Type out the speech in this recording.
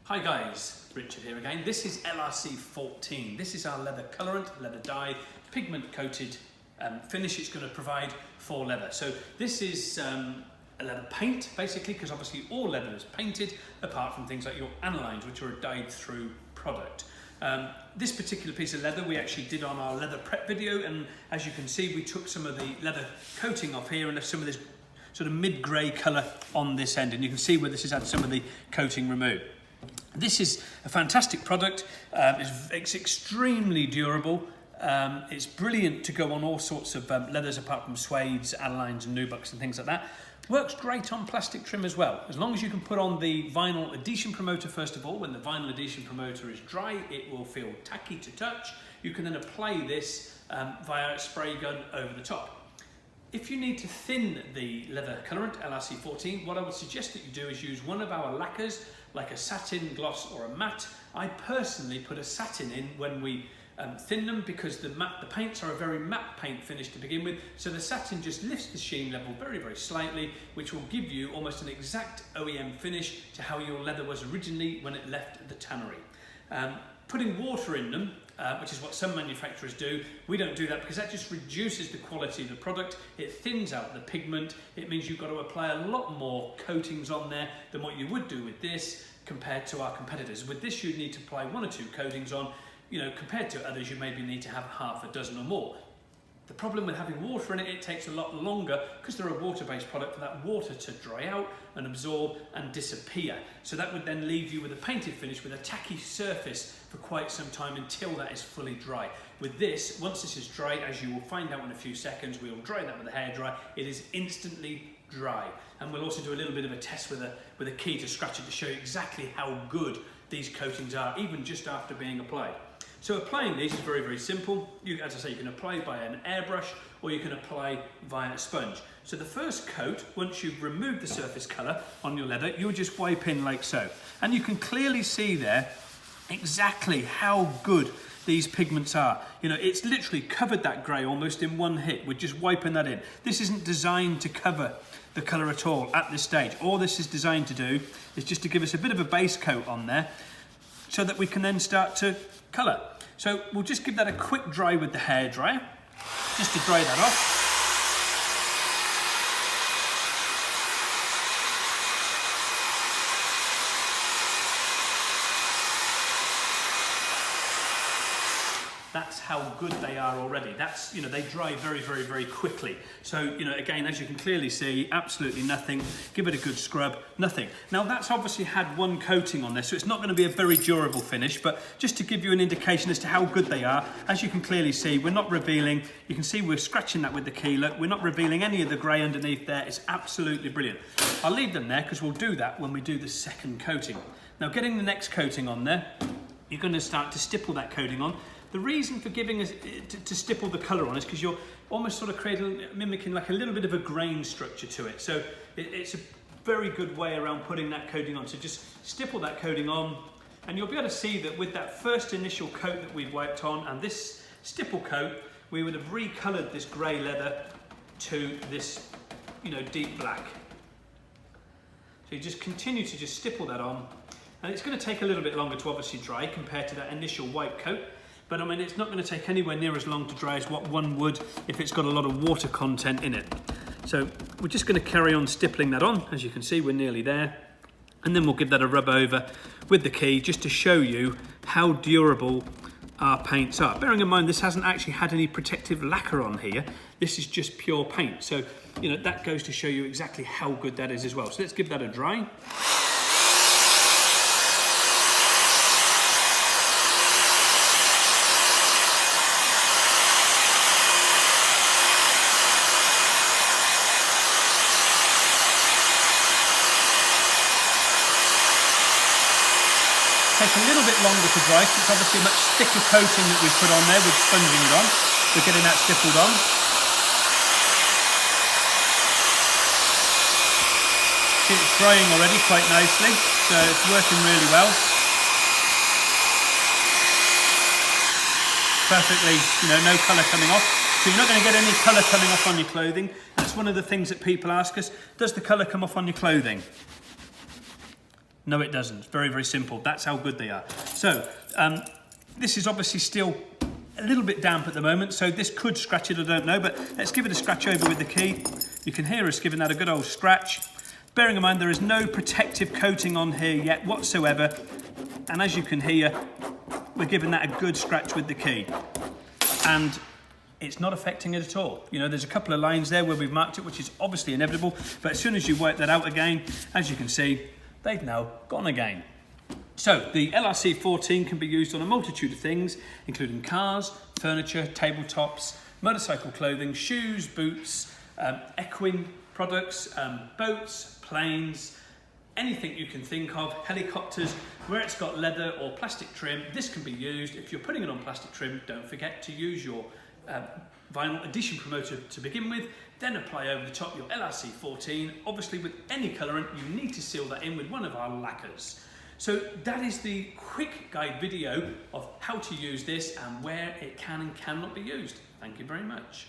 Hi guys, Richard here again. This is LRC14. This is our leather colorant, leather dye, pigment coated finish it's going to provide for leather. So this is a leather paint basically, because obviously all leather is painted apart from things like your anilines, which are a dyed through product. This particular piece of leather we actually did on our leather prep video, and as you can see we took some of the leather coating off here and left some of this sort of mid-grey colour on this end, and you can see where this has had some of the coating removed. This is a fantastic product. It's extremely durable. It's brilliant to go on all sorts of leathers apart from suedes, anilines and nubucks and things like that. Works great on plastic trim as well. As long as you can put on the vinyl adhesion promoter first of all. When the vinyl adhesion promoter is dry, it will feel tacky to touch. You can then apply this via a spray gun over the top. If you need to thin the leather colorant, LRC14, what I would suggest that you do is use one of our lacquers, like a satin, gloss or a matte. I personally put a satin in when we thin them, because the paints are a very matte paint finish to begin with, so the satin just lifts the sheen level very, very slightly, which will give you almost an exact OEM finish to how your leather was originally when it left the tannery. Putting water in them, which is what some manufacturers do, we don't do that because that just reduces the quality of the product. It thins out the pigment. It means you've got to apply a lot more coatings on there than what you would do with this compared to our competitors. With this you'd need to apply 1 or 2 coatings on. You know, compared to others you maybe need to have half a dozen or more. The problem with having water in it, it takes a lot longer, because they're a water-based product, for that water to dry out and absorb and disappear. So that would then leave you with a painted finish with a tacky surface for quite some time until that is fully dry. With this, once this is dry, as you will find out in a few seconds, we'll dry that with a hairdryer, it is instantly dry. And we'll also do a little bit of a test with a key to scratch it to show you exactly how good these coatings are, even just after being applied. So applying these is very, very simple. As I say, you can apply by an airbrush or you can apply via a sponge. So the first coat, once you've removed the surface colour on your leather, you'll just wipe in like so. And you can clearly see there exactly how good these pigments are. You know, it's literally covered that grey almost in one hit with just wiping that in. This isn't designed to cover the colour at all at this stage. All this is designed to do is just to give us a bit of a base coat on there so that we can then start to colour. So we'll just give that a quick dry with the hairdryer, just to dry that off. That's how good they are already. That's, you know, they dry very, very, very quickly. So, you know, again, as you can clearly see, absolutely nothing. Give it a good scrub, nothing. Now that's obviously had one coating on this, so it's not going to be a very durable finish, but just to give you an indication as to how good they are, as you can clearly see, we're not revealing, you can see we're scratching that with the key, look, we're not revealing any of the grey underneath there. It's absolutely brilliant. I'll leave them there because we'll do that when we do the second coating. Now getting the next coating on there, you're going to start to stipple that coating on. The reason for giving us to stipple the colour on is because you're almost sort of mimicking like a little bit of a grain structure to it. So it's a very good way around putting that coating on. So just stipple that coating on, and you'll be able to see that with that first initial coat that we've wiped on and this stipple coat, we would have recoloured this grey leather to this, you know, deep black. So you just continue to just stipple that on, and it's going to take a little bit longer to obviously dry compared to that initial white coat. But I mean, it's not going to take anywhere near as long to dry as what one would if it's got a lot of water content in it. So we're just going to carry on stippling that on. As you can see, we're nearly there. And then we'll give that a rub over with the key just to show you how durable our paints are. Bearing in mind, this hasn't actually had any protective lacquer on here. This is just pure paint. So, you know, that goes to show you exactly how good that is as well. So let's give that a dry. Take a little bit longer to dry, because it's obviously a much thicker coating that we've put on there with sponging it on. We're getting that stippled on. See, it's drying already quite nicely, so it's working really well. Perfectly, you know, no colour coming off. So you're not going to get any colour coming off on your clothing. That's one of the things that people ask us, does the colour come off on your clothing? No, it doesn't. Very, very simple. That's how good they are. So this is obviously still a little bit damp at the moment, so this could scratch it, I don't know, but let's give it a scratch over with the key. You can hear us giving that a good old scratch. Bearing in mind there is no protective coating on here yet whatsoever, and as you can hear, we're giving that a good scratch with the key. And it's not affecting it at all. You know, there's a couple of lines there where we've marked it, which is obviously inevitable, but as soon as you wipe that out again, as you can see, they've now gone again. So the LRC14 can be used on a multitude of things, including cars, furniture, tabletops, motorcycle clothing, shoes, boots, equine products, boats, planes, anything you can think of, helicopters, where it's got leather or plastic trim, this can be used. If you're putting it on plastic trim, don't forget to use your vinyl adhesion promoter to begin with, then apply over the top your LRC14. Obviously with any colorant, you need to seal that in with one of our lacquers. So that is the quick guide video of how to use this and where it can and cannot be used. Thank you very much.